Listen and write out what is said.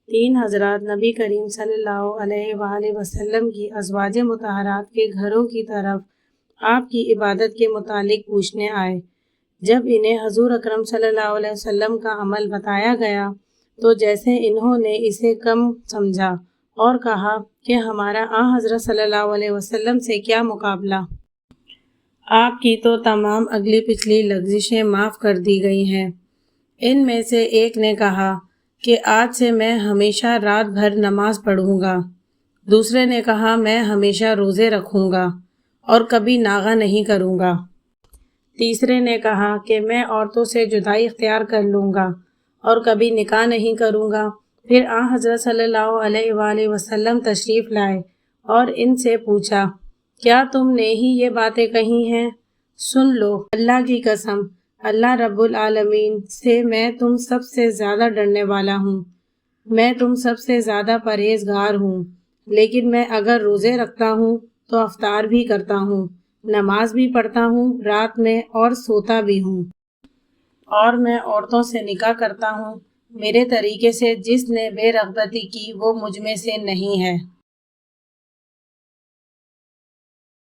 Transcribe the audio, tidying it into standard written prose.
3 حضرات نبی کریم صلی اللہ علیہ وآلہ وسلم کی ازواج مطہرات کے گھروں کی طرف آپ کی عبادت کے متعلق پوچھنے آئے۔ جب انہیں حضور اکرم صلی اللہ علیہ وسلم کا عمل بتایا گیا تو جیسے انہوں نے اسے کم سمجھا اور کہا کہ ہمارا حضرت صلی اللہ علیہ وسلم سے کیا مقابلہ، آپ کی تو تمام اگلی پچھلی لغزشیں معاف کر دی گئی ہیں۔ ان میں سے ایک نے کہا کہ آج سے میں ہمیشہ رات بھر نماز پڑھوں گا، دوسرے نے کہا میں ہمیشہ روزے رکھوں گا اور کبھی ناغہ نہیں کروں گا، تیسرے نے کہا کہ میں عورتوں سے جدائی اختیار کر لوں گا اور کبھی نکاح نہیں کروں گا۔ پھر حضرت صلی اللہ علیہ وآلہ وسلم تشریف لائے اور ان سے پوچھا، کیا تم نے ہی یہ باتیں کہی ہیں؟ سن لو، اللہ کی قسم، اللہ رب العالمین سے میں تم سب سے زیادہ ڈرنے والا ہوں، میں تم سب سے زیادہ پرہیزگار ہوں، لیکن میں اگر روزے رکھتا ہوں تو افطار بھی کرتا ہوں، نماز بھی پڑھتا ہوں رات میں اور سوتا بھی ہوں، اور میں عورتوں سے نکاح کرتا ہوں۔ میرے طریقے سے جس نے بے رغبتی کی وہ مجھ میں سے نہیں ہے۔